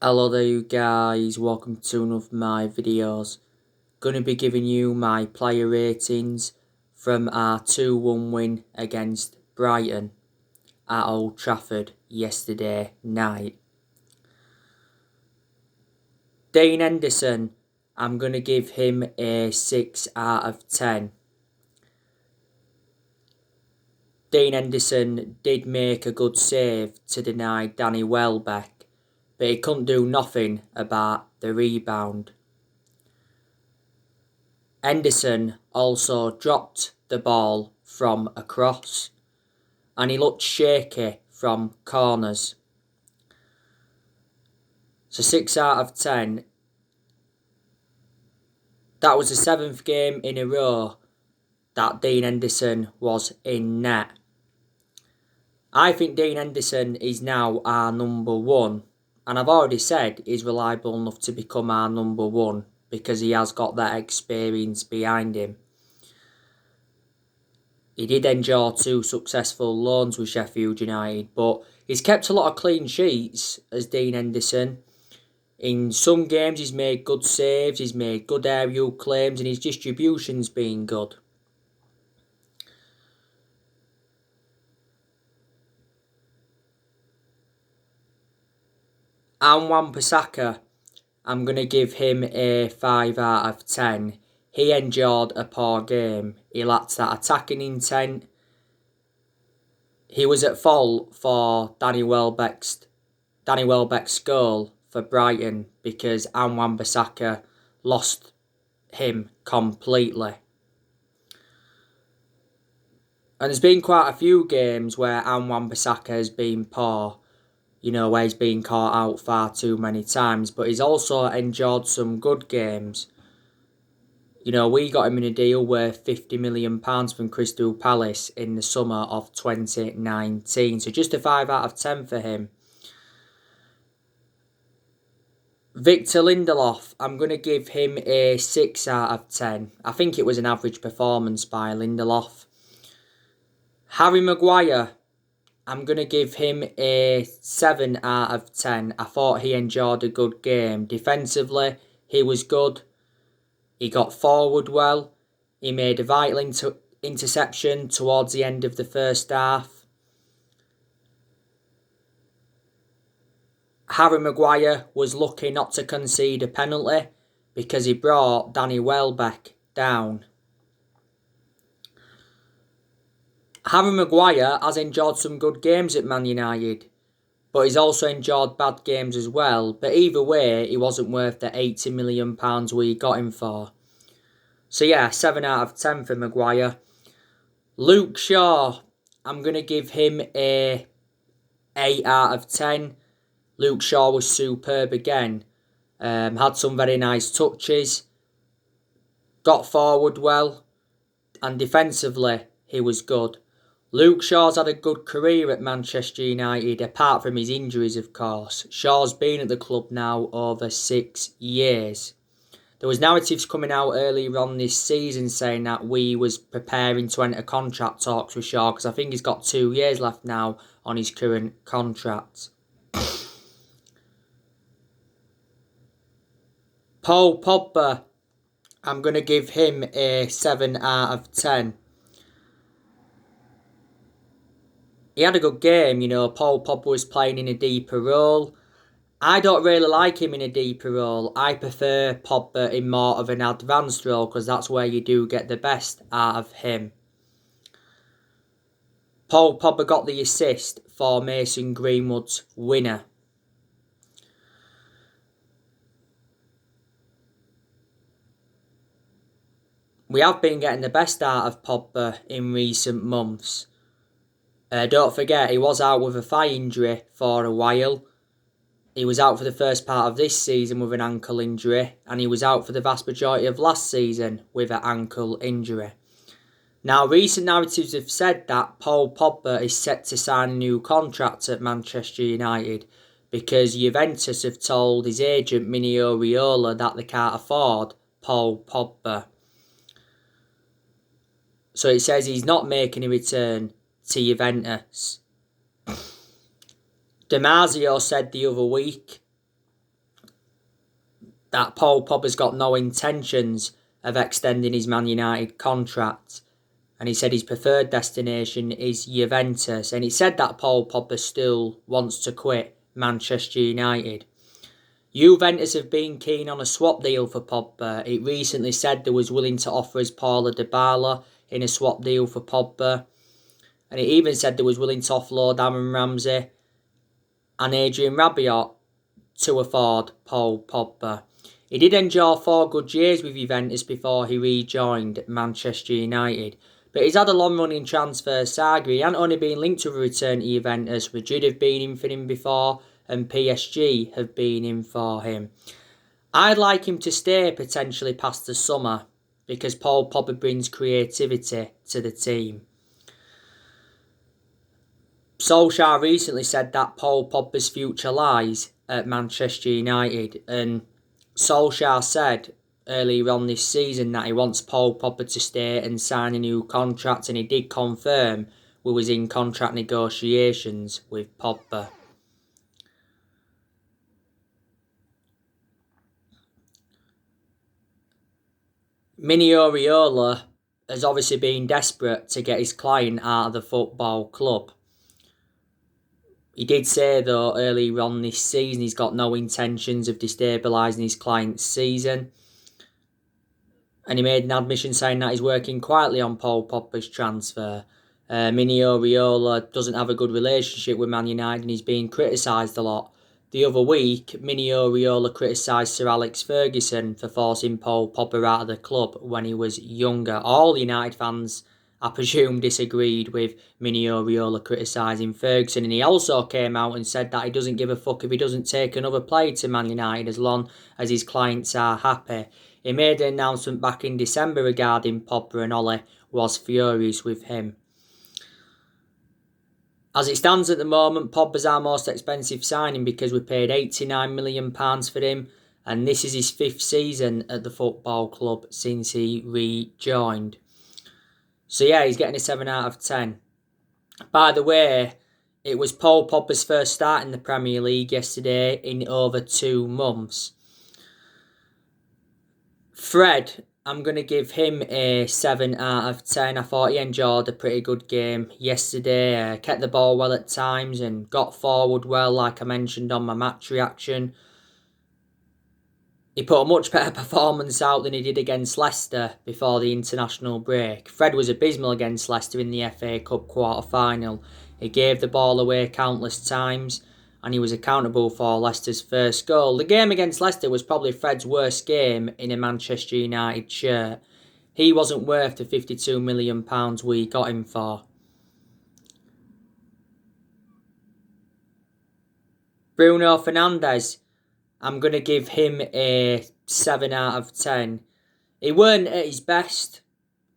Hello there you guys, welcome to one of my videos. Gonna be giving you my player ratings from our 2-1 win against Brighton at Old Trafford yesterday night. Dean Henderson, I'm gonna give him a 6 out of 10. Dean Henderson did make a good save to deny Danny Welbeck, but he couldn't do nothing about the rebound. Henderson also dropped the ball from a cross and he looked shaky from corners. So 6 out of 10. That was the 7th game in a row that Dean Henderson was in net. I think Dean Henderson is now our number one, and I've already said he's reliable enough to become our number one because he has got that experience behind him. He did endure 2 successful loans with Sheffield United, but he's kept a lot of clean sheets as Dean Henderson. In some games he's made good saves, he's made good aerial claims, and his distribution's been good. And Wan-Bissaka, I'm going to give him a 5 out of 10. He endured a poor game. He lacked that attacking intent. He was at fault for Danny Welbeck's goal for Brighton because Wan-Bissaka lost him completely. And there's been quite a few games where Wan-Bissaka has been poor, where he's been caught out far too many times, but he's also enjoyed some good games. We got him in a deal worth £50 million from Crystal Palace in the summer of 2019, so just a 5 out of 10 for him. Victor Lindelof, I'm going to give him a 6 out of 10. I think it was an average performance by Lindelof. Harry Maguire, I'm going to give him a 7 out of 10. I thought he enjoyed a good game. Defensively, he was good. He got forward well. He made a vital interception towards the end of the first half. Harry Maguire was lucky not to concede a penalty because he brought Danny Welbeck down. Harry Maguire has enjoyed some good games at Man United, but he's also enjoyed bad games as well. But either way, he wasn't worth the £80 million we got him for. So yeah, 7 out of 10 for Maguire. Luke Shaw, I'm going to give him a 8 out of 10. Luke Shaw was superb again. Had some very nice touches. Got forward well. And defensively, he was good. Luke Shaw's had a good career at Manchester United, apart from his injuries, of course. Shaw's been at the club now over 6 years. There was narratives coming out earlier on this season saying that we was preparing to enter contract talks with Shaw, because I think he's got 2 years left now on his current contract. Paul Pogba, I'm going to give him a 7 out of 10. He had a good game, Paul Pogba was playing in a deeper role. I don't really like him in a deeper role. I prefer Pogba in more of an advanced role because that's where you do get the best out of him. Paul Pogba got the assist for Mason Greenwood's winner. We have been getting the best out of Pogba in recent months. Don't forget, he was out with a thigh injury for a while. He was out for the first part of this season with an ankle injury, and he was out for the vast majority of last season with an ankle injury. Now, recent narratives have said that Paul Pogba is set to sign a new contract at Manchester United because Juventus have told his agent Mino Raiola that they can't afford Paul Pogba. So it says he's not making a return to Juventus. Damasio said the other week that Paul Pogba's got no intentions of extending his Man United contract. And he said his preferred destination is Juventus. And he said that Paul Pogba still wants to quit Manchester United. Juventus have been keen on a swap deal for Pogba. It recently said they was willing to offer us Paulo Dybala in a swap deal for Pogba. And it even said they was willing to offload Aaron Ramsey and Adrian Rabiot to afford Paul Pogba. He did enjoy 4 good years with Juventus before he rejoined Manchester United. But he's had a long-running transfer saga. He hasn't only been linked to a return to Juventus. Madrid have been in for him before, and PSG have been in for him. I'd like him to stay potentially past the summer because Paul Pogba brings creativity to the team. Solskjaer recently said that Paul Pogba's future lies at Manchester United, and Solskjaer said earlier on this season that he wants Paul Pogba to stay and sign a new contract, and he did confirm we was in contract negotiations with Pogba. Mini Oriola has obviously been desperate to get his client out of the football club. He did say though earlier on this season he's got no intentions of destabilising his client's season. And he made an admission saying that he's working quietly on Paul Pogba's transfer. Mini Oriola doesn't have a good relationship with Man United and he's being criticised a lot. The other week, Mini Oriola criticised Sir Alex Ferguson for forcing Paul Pogba out of the club when he was younger. All United fans, I presume, disagreed with Mini Oriola criticising Ferguson, and he also came out and said that he doesn't give a fuck if he doesn't take another player to Man United as long as his clients are happy. He made an announcement back in December regarding Pogba and Ole was furious with him. As it stands at the moment, Pogba's our most expensive signing because we paid £89 million for him, and this is his 5th season at the football club since he rejoined. So yeah, he's getting a 7 out of 10. By the way, it was Paul Pogba's first start in the Premier League yesterday in over 2 months. Fred, I'm going to give him a 7 out of 10. I thought he enjoyed a pretty good game yesterday. Kept the ball well at times and got forward well, like I mentioned on my match reaction. He put a much better performance out than he did against Leicester before the international break. Fred was abysmal against Leicester in the FA Cup quarter-final. He gave the ball away countless times and he was accountable for Leicester's first goal. The game against Leicester was probably Fred's worst game in a Manchester United shirt. He wasn't worth the £52 million we got him for. Bruno Fernandes, I'm going to give him a 7 out of 10. He weren't at his best.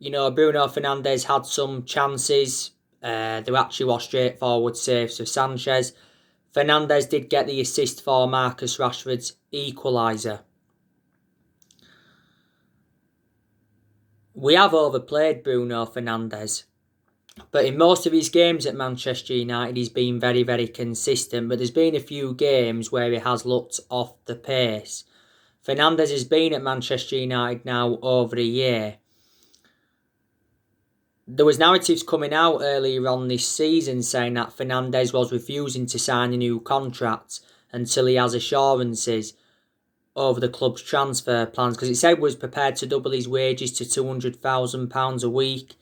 You know, Bruno Fernandes had some chances. They actually were straightforward saves for Sanchez. Fernandes did get the assist for Marcus Rashford's equaliser. We have overplayed Bruno Fernandes, but in most of his games at Manchester United he's been very, very consistent, but there's been a few games where he has looked off the pace. Fernandes has been at Manchester United now over a year. There was narratives coming out earlier on this season saying that Fernandes was refusing to sign a new contract until he has assurances over the club's transfer plans, because it said he was prepared to double his wages to £200,000 a week.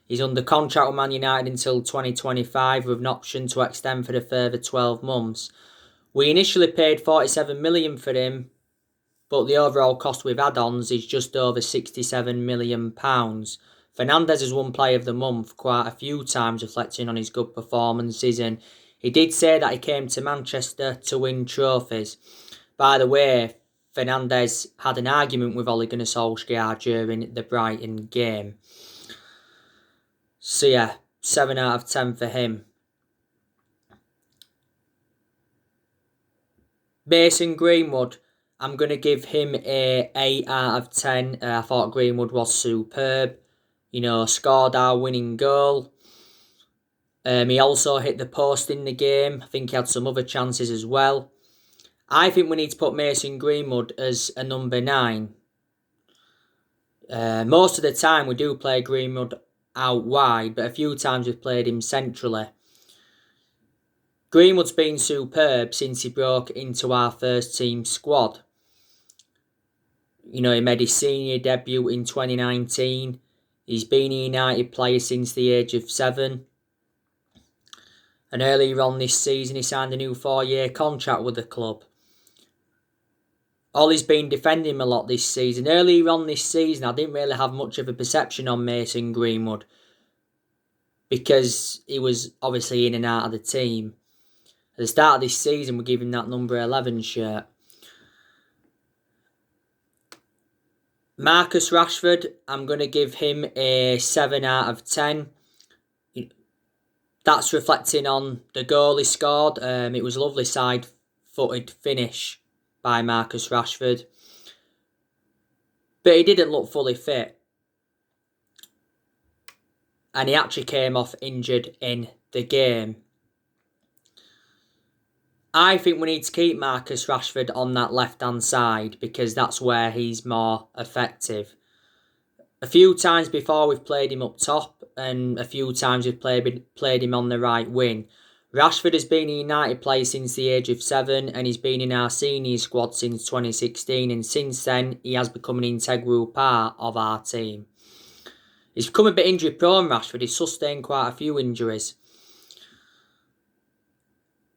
He's under contract with Man United until 2025 with an option to extend for a further 12 months. We initially paid £47 million for him, but the overall cost with add-ons is just over £67 million. Fernandes has won Player of the Month quite a few times, reflecting on his good performances, and he did say that he came to Manchester to win trophies. By the way, Fernandes had an argument with Ole Gunnar Solskjaer during the Brighton game. So yeah, 7 out of 10 for him. Mason Greenwood, I'm going to give him a 8 out of 10. I thought Greenwood was superb. You know, scored our winning goal. He also hit the post in the game. I think he had some other chances as well. I think we need to put Mason Greenwood as a number 9. Most of the time we do play Greenwood out wide, but a few times we've played him centrally. Greenwood's been superb since he broke into our first team squad. He made his senior debut in 2019. He's been a United player since the age of 7. And earlier on this season, he signed a new 4-year contract with the club. Ollie's been defending him a lot this season. Earlier on this season, I didn't really have much of a perception on Mason Greenwood because he was obviously in and out of the team. At the start of this season, we're giving that number 11 shirt. Marcus Rashford, I'm going to give him a 7 out of 10. That's reflecting on the goal he scored. It was a lovely side-footed finish by Marcus Rashford. But he didn't look fully fit. And he actually came off injured in the game. I think we need to keep Marcus Rashford on that left-hand side because that's where he's more effective. A few times before we've played him up top and a few times we've played him on the right wing. Rashford has been a United player since the age of 7 and he's been in our senior squad since 2016, and since then he has become an integral part of our team. He's become a bit injury prone, Rashford. He's sustained quite a few injuries.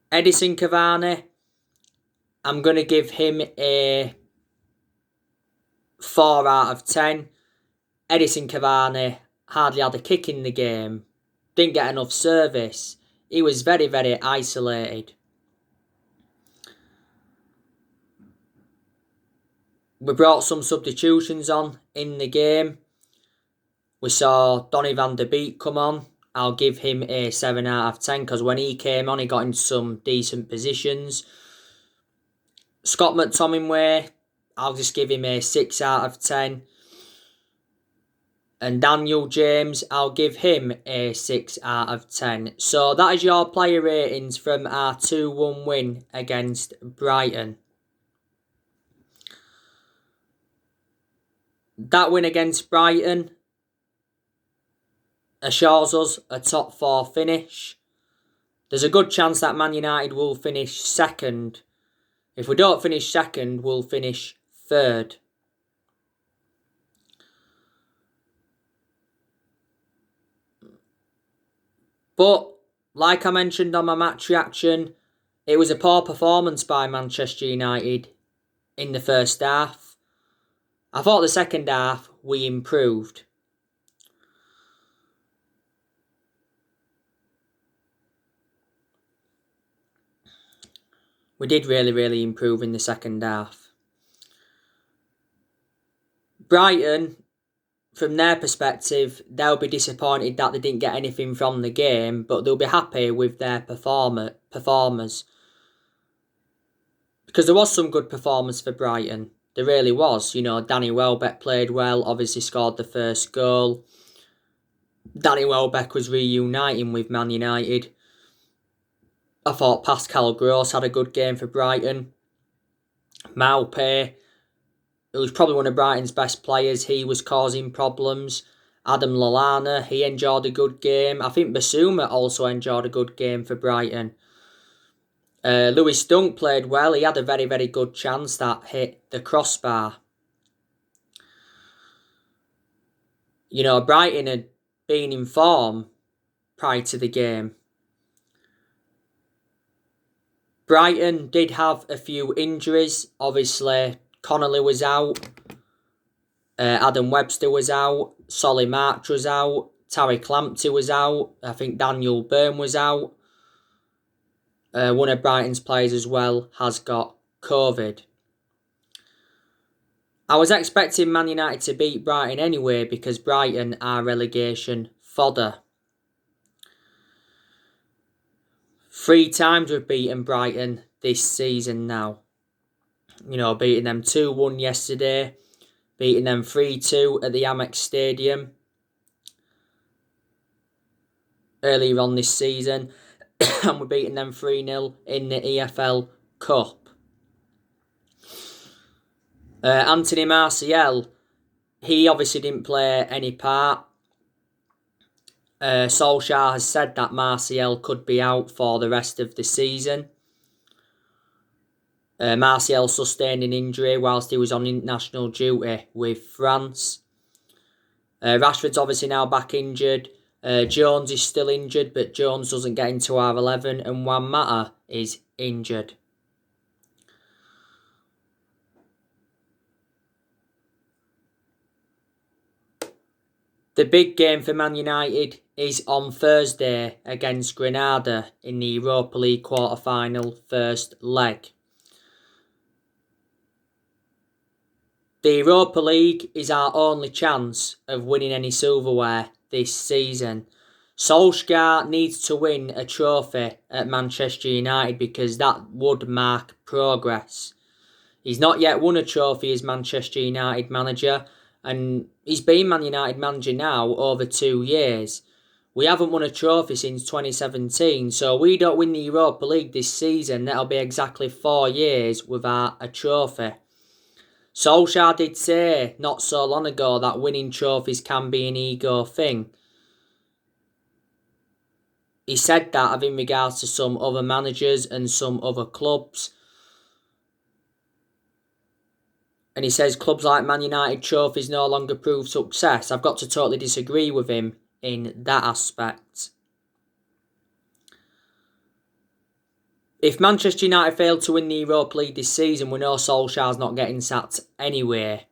Edison Cavani, I'm going to give him a 4 out of 10. Edison Cavani hardly had a kick in the game. Didn't get enough service. He was very, very isolated. We brought some substitutions on in the game. We saw Donny van der Beek come on. I'll give him a 7 out of 10 because when he came on, he got into some decent positions. Scott McTominay, I'll just give him a 6 out of 10. And Daniel James, I'll give him a 6 out of 10. So that is your player ratings from our 2-1 win against Brighton. That win against Brighton assures us a top 4 finish. There's a good chance that Man United will finish second. If we don't finish second, we'll finish third. But, like I mentioned on my match reaction, it was a poor performance by Manchester United in the first half. I thought the second half we improved. We did really, really improve in the second half. Brighton, from their perspective, they'll be disappointed that they didn't get anything from the game, but they'll be happy with their performers. Because there was some good performance for Brighton. There really was. Danny Welbeck played well, obviously scored the first goal. Danny Welbeck was reuniting with Man United. I thought Pascal Gross had a good game for Brighton. Maupay, who was probably one of Brighton's best players, he was causing problems. Adam Lallana, he enjoyed a good game. I think Basuma also enjoyed a good game for Brighton. Lewis Dunk played well. He had a very, very good chance that hit the crossbar. Brighton had been in form prior to the game. Brighton did have a few injuries. Obviously, Connolly was out. Adam Webster was out. Solly March was out. Tariq Lamptey was out. I think Daniel Byrne was out. One of Brighton's players as well has got COVID. I was expecting Man United to beat Brighton anyway because Brighton are relegation fodder. 3 times we've beaten Brighton this season now. Beating them 2-1 yesterday. Beating them 3-2 at the Amex Stadium earlier on this season. And we're beating them 3-0 in the EFL Cup. Anthony Martial, he obviously didn't play any part. Solskjaer has said that Martial could be out for the rest of the season. Martial sustained an injury whilst he was on international duty with France. Rashford's obviously now back injured. Jones is still injured, but Jones doesn't get into our 11, and Juan Mata is injured. The big game for Man United is on Thursday against Granada in the Europa League quarter-final first leg. The Europa League is our only chance of winning any silverware this season. Solskjaer needs to win a trophy at Manchester United because that would mark progress. He's not yet won a trophy as Manchester United manager, and he's been Man United manager now over 2 years. We haven't won a trophy since 2017, so we don't win the Europa League this season, that'll be exactly 4 years without a trophy. Solskjaer did say not so long ago that winning trophies can be an ego thing. He said that in regards to some other managers and some other clubs. And he says clubs like Man United trophies no longer prove success. I've got to totally disagree with him in that aspect. If Manchester United fail to win the Europa League this season, we know Solskjaer's not getting sacked anyway.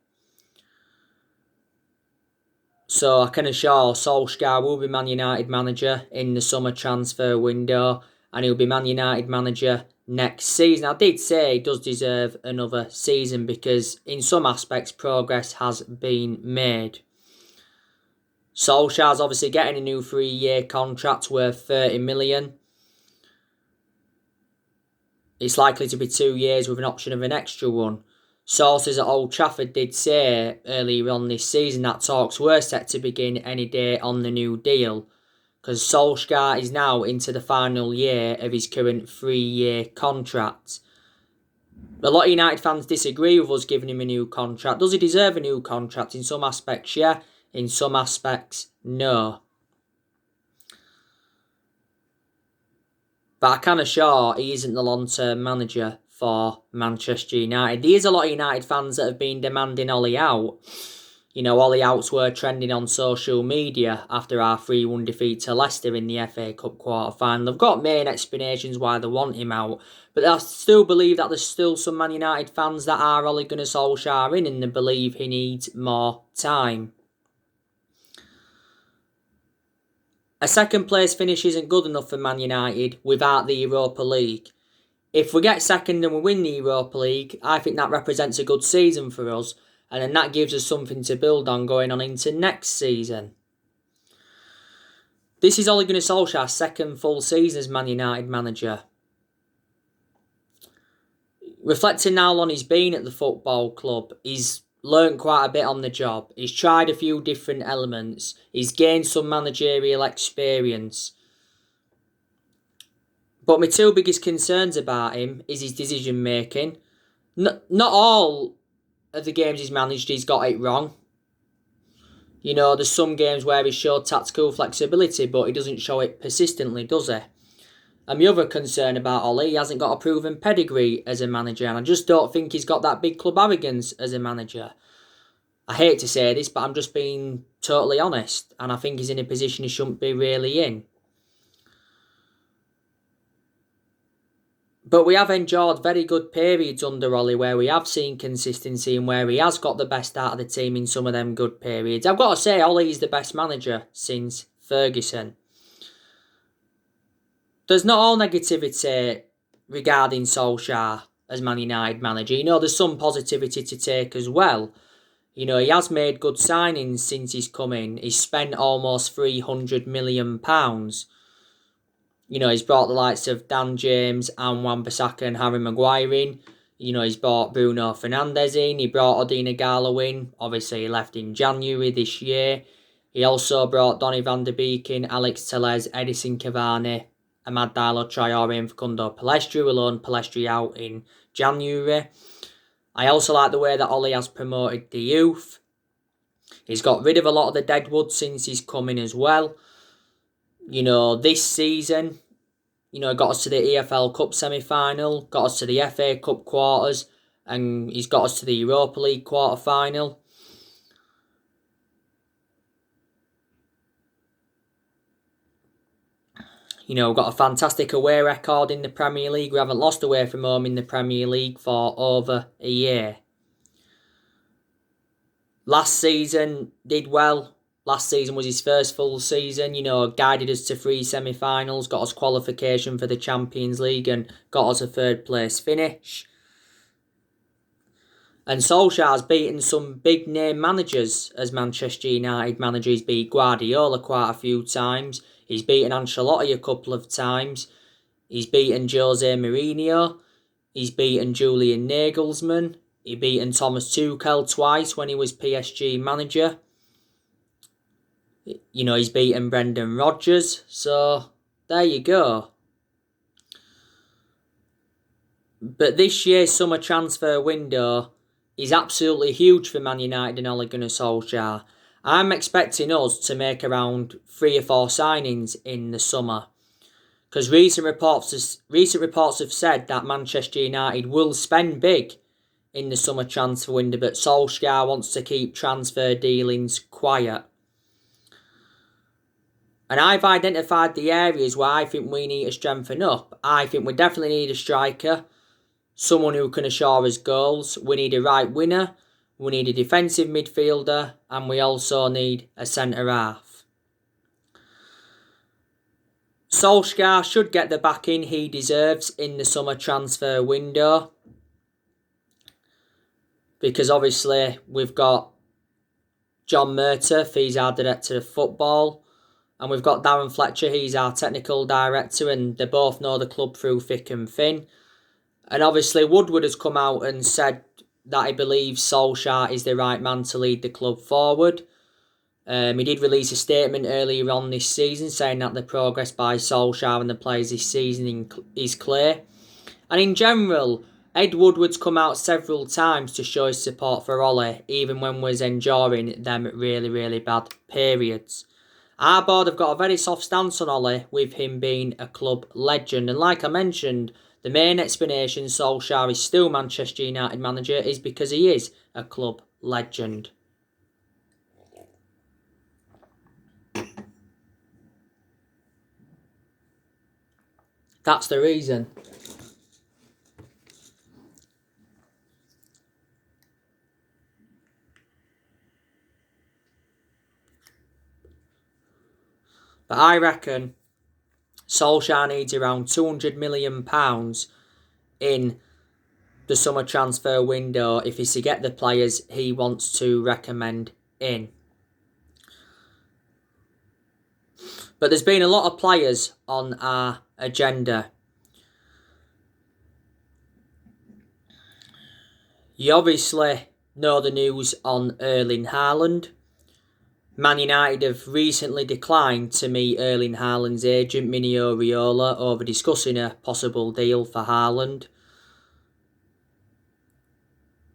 So I can assure Solskjaer will be Man United manager in the summer transfer window, and he'll be Man United manager next season. I did say he does deserve another season because in some aspects progress has been made. Solskjaer's obviously getting a new 3-year contract worth 30 million. It's likely to be 2 years with an option of an extra one. Sources at Old Trafford did say earlier on this season that talks were set to begin any day on the new deal, because Solskjaer is now into the final year of his current 3-year contract. A lot of United fans disagree with us giving him a new contract. Does he deserve a new contract? In some aspects, yeah. In some aspects, no. But I can assure he isn't the long-term manager for Manchester United. There is a lot of United fans that have been demanding Ollie out. You know, Ollie outs were trending on social media after our 3-1 defeat to Leicester in the FA Cup quarter-final. They've got main explanations why they want him out, but I still believe that there's still some Man United fans that are Ole Gunnar Solskjaer in and they believe he needs more time. A second place finish isn't good enough for Man United without the Europa League. If we get second and we win the Europa League, I think that represents a good season for us, and then that gives us something to build on going on into next season. This is Ole Gunnar Solskjaer's second full season as Man United manager. Reflecting now on he's been at the football club, he's learnt quite a bit on the job. He's tried a few different elements. He's gained some managerial experience. But my 2 biggest concerns about him is his decision making. Not all of the games he's managed, he's got it wrong. You know, there's some games where he showed tactical flexibility, but he doesn't show it persistently, does he? And my other concern about Ollie, he hasn't got a proven pedigree as a manager, and I just don't think he's got that big club arrogance as a manager. I hate to say this, but I'm just being totally honest, and I think he's in a position he shouldn't be really in. But we have enjoyed very good periods under Ollie where we have seen consistency and where he has got the best out of the team in some of them good periods. I've got to say, Ollie is the best manager since Ferguson. There's not all negativity regarding Solskjaer as Man United manager. You know, there's some positivity to take as well. You know, he has made good signings since he's come in. He's spent almost £300 million. You know, he's brought the likes of Dan James and Wan-Bissaka and Harry Maguire in. You know, he's brought Bruno Fernandes in. He brought Odina Gallo in. Obviously, he left in January this year. He also brought Donny van der Beek in, Alex Telles, Edison Cavani, Amad Diallo Traore and Facundo Pellistri. We loaned Pellistri out in January. I also like the way that Ollie has promoted the youth. He's got rid of a lot of the deadwood since he's come in as well. This season, got us to the EFL Cup semi-final, got us to the FA Cup quarters, and he's got us to the Europa League quarter-final. We've got a fantastic away record in the Premier League. We haven't lost away from home in the Premier League for over a year. Last season, did well. Last season was his first full season, guided us to 3 semi-finals, got us qualification for the Champions League and got us a 3rd place finish. And Solskjaer's beaten some big name managers as Manchester United manager. He's beat Guardiola quite a few times. He's beaten Ancelotti a couple of times. He's beaten Jose Mourinho. He's beaten Julian Nagelsmann. He beaten Thomas Tuchel twice when he was PSG manager. He's beaten Brendan Rodgers. So, there you go. But this year's summer transfer window is absolutely huge for Man United and Ole Gunnar Solskjaer. I'm expecting us to make around 3 or 4 signings in the summer. Because recent reports have said that Manchester United will spend big in the summer transfer window, but Solskjaer wants to keep transfer dealings quiet. And I've identified the areas where I think we need to strengthen up. I think we definitely need a striker, someone who can assure us goals. We need a right winger, we need a defensive midfielder, and we also need a centre-half. Solskjaer should get the backing he deserves in the summer transfer window. Because obviously we've got John Murtough, he's our director of football. And we've got Darren Fletcher, he's our technical director, and they both know the club through thick and thin. And obviously Woodward has come out and said that he believes Solskjaer is the right man to lead the club forward. He did release a statement earlier on this season saying that the progress by Solskjaer and the players this season is clear. And in general, Ed Woodward's come out several times to show his support for Ole, even when we was enduring them really, really bad periods. Our board have got a very soft stance on Ole, with him being a club legend. And like I mentioned, the main explanation Solskjaer is still Manchester United manager is because he is a club legend. That's the reason. But I reckon Solskjaer needs around £200 million in the summer transfer window if he's to get the players he wants to recommend in. But there's been a lot of players on our agenda. You obviously know the news on Erling Haaland. Man United have recently declined to meet Erling Haaland's agent, Mino Raiola, over discussing a possible deal for Haaland.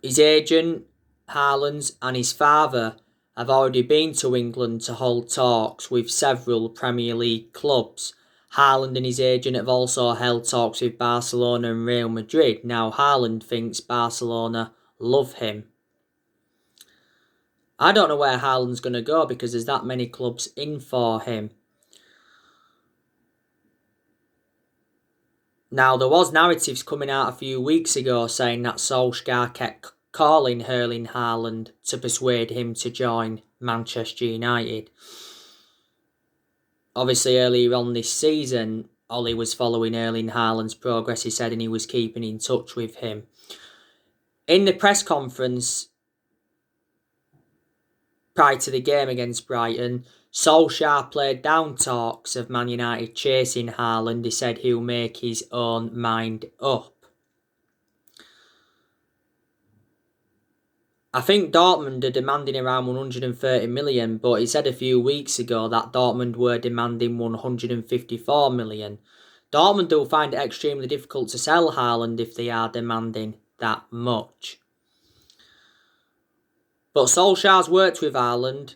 His agent, Haaland's, and his father have already been to England to hold talks with several Premier League clubs. Haaland and his agent have also held talks with Barcelona and Real Madrid. Now, Haaland thinks Barcelona love him. I don't know where Haaland's going to go because there's that many clubs in for him. Now, there was narratives coming out a few weeks ago saying that Solskjaer kept calling Erling Haaland to persuade him to join Manchester United. Obviously, earlier on this season, Ollie was following Erling Haaland's progress, he said, and he was keeping in touch with him. In the press conference prior to the game against Brighton, Solskjaer played down talks of Man United chasing Haaland. He said he'll make his own mind up. I think Dortmund are demanding around 130 million, but he said a few weeks ago that Dortmund were demanding 154 million. Dortmund will find it extremely difficult to sell Haaland if they are demanding that much. But Solskjaer's worked with Haaland,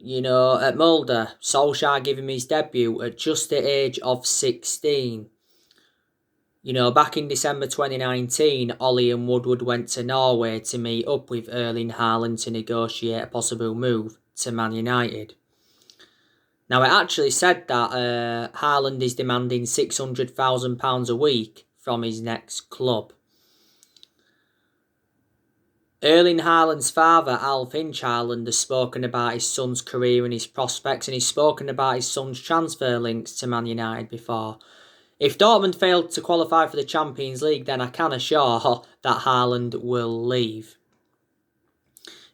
at Mulder. Solskjaer gave him his debut at just the age of 16. Back in December 2019, Ollie and Woodward went to Norway to meet up with Erling Haaland to negotiate a possible move to Man United. Now, it actually said that Haaland is demanding £600,000 a week from his next club. Erling Haaland's father, Alf Inch Haaland, has spoken about his son's career and his prospects, and he's spoken about his son's transfer links to Man United before. If Dortmund failed to qualify for the Champions League, then I can assure that Haaland will leave.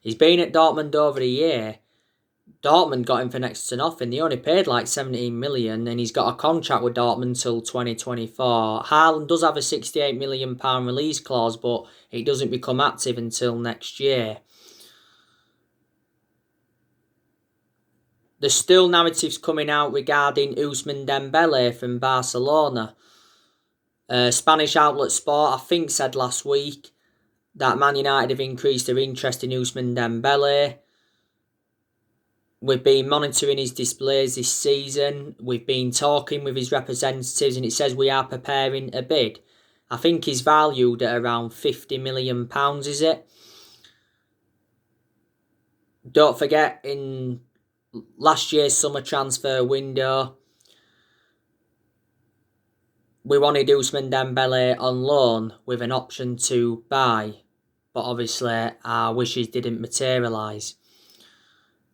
He's been at Dortmund over a year. Dortmund got him for next to nothing. They only paid like 17 million, and he's got a contract with Dortmund till 2024. Haaland does have a £68 million release clause, but it doesn't become active until next year. There's still narratives coming out regarding Ousmane Dembele from Barcelona. Spanish outlet Sport, I think, said last week that Man United have increased their interest in Ousmane Dembele. We've been monitoring his displays this season. We've been talking with his representatives, and it says we are preparing a bid. I think he's valued at around £50 million, is it? Don't forget, in last year's summer transfer window, we wanted Ousmane Dembele on loan with an option to buy, but obviously our wishes didn't materialise.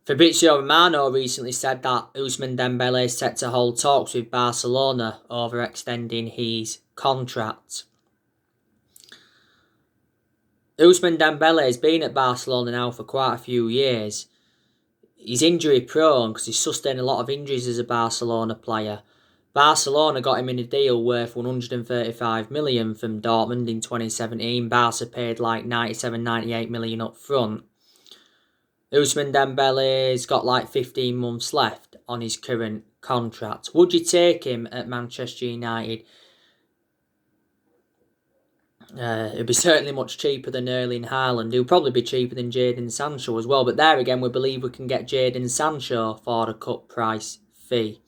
Fabrizio Romano recently said that Ousmane Dembele is set to hold talks with Barcelona over extending his contract. Ousmane Dembele has been at Barcelona now for quite a few years. He's injury prone because he's sustained a lot of injuries as a Barcelona player. Barcelona got him in a deal worth 135 million from Dortmund in 2017. Barca paid like 97-98 million up front. Ousmane Dembele's got like 15 months left on his current contract. Would you take him at Manchester United? It'd be certainly much cheaper than Erling Haaland. He'll probably be cheaper than Jadon Sancho as well. But there again, we believe we can get Jadon Sancho for a cut price fee.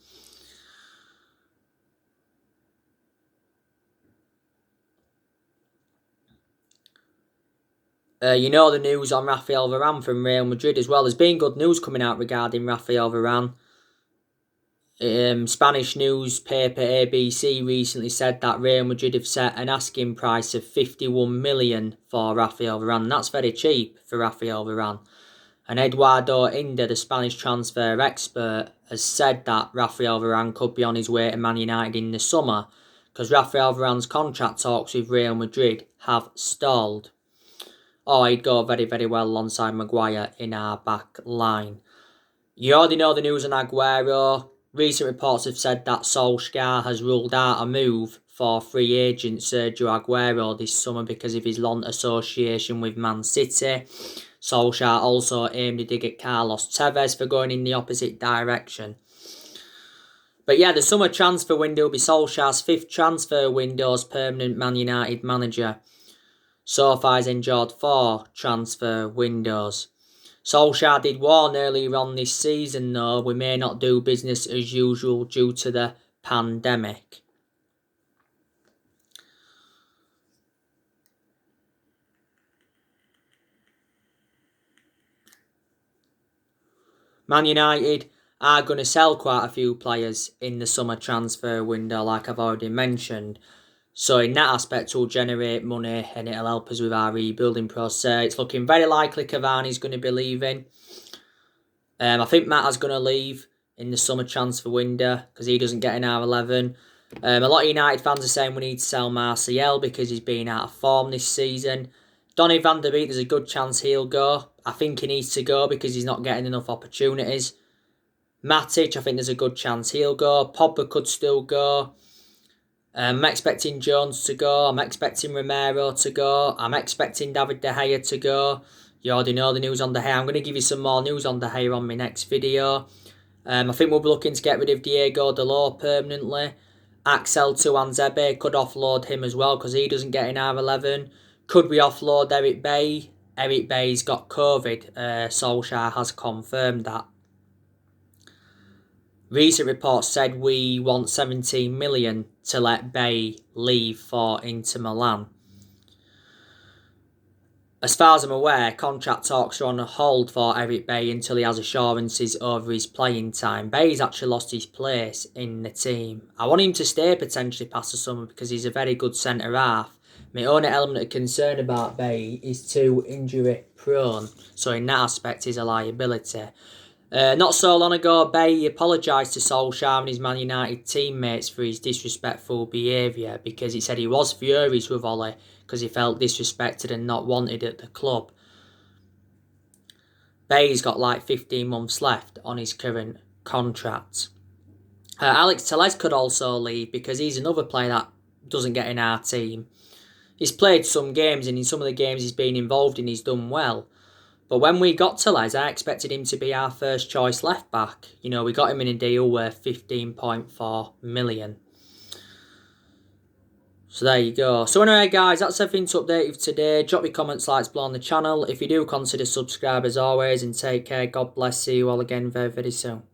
The news on Rafael Varane from Real Madrid as well. There's been good news coming out regarding Rafael Varane. Spanish newspaper ABC recently said that Real Madrid have set an asking price of 51 million for Rafael Varane. That's very cheap for Rafael Varane. And Eduardo Inda, the Spanish transfer expert, has said that Rafael Varane could be on his way to Man United in the summer because Rafael Varane's contract talks with Real Madrid have stalled. He'd go very, very well alongside Maguire in our back line. You already know the news on Aguero. Recent reports have said that Solskjaer has ruled out a move for free agent Sergio Aguero this summer because of his long association with Man City. Solskjaer also aimed a dig at Carlos Tevez for going in the opposite direction. But yeah, the summer transfer window will be Solskjaer's 5th transfer window as permanent Man United manager. So far he's enjoyed 4 transfer windows. Solskjaer did warn earlier on this season though, we may not do business as usual due to the pandemic. Man United are going to sell quite a few players in the summer transfer window like I've already mentioned. So in that aspect, we'll generate money and it'll help us with our rebuilding process. It's looking very likely Cavani's going to be leaving. I think Mata's going to leave in the summer transfer window because he doesn't get an R11. A lot of United fans are saying we need to sell Martial because he's been out of form this season. Donny van der Beek, there's a good chance he'll go. I think he needs to go because he's not getting enough opportunities. Matic, I think there's a good chance he'll go. Pogba could still go. I'm expecting Jones to go. I'm expecting Romero to go. I'm expecting David De Gea to go. You already know the news on De Gea. I'm going to give you some more news on De Gea on my next video. I think we'll be looking to get rid of Diego Dalot permanently. Axel Tuanzebe, could offload him as well because he doesn't get an R11. Could we offload Eric Bay? Eric Bailly's got COVID. Solskjaer has confirmed that. Recent reports said we want 17 million to let Bailly leave for Inter Milan. As far as I'm aware, contract talks are on hold for Eric Bailly until he has assurances over his playing time. Bailly's actually lost his place in the team. I want him to stay potentially past the summer because he's a very good centre-half. My only element of concern about Bailly is too injury prone, so in that aspect he's a liability. Not so long ago, Bailly apologised to Solskjaer and his Man United teammates for his disrespectful behaviour because he said he was furious with Ollie because he felt disrespected and not wanted at the club. Bailly's got like 15 months left on his current contract. Alex Telles could also leave because he's another player that doesn't get in our team. He's played some games, and in some of the games he's been involved in, he's done well. But when we got Telles, I expected him to be our first choice left back. You know, we got him in a deal worth 15.4 million. So there you go. So anyway, guys, that's everything to update you for today. Drop your comments, likes below on the channel. If you do, consider subscribe as always, and take care. God bless. See you all again very, very soon.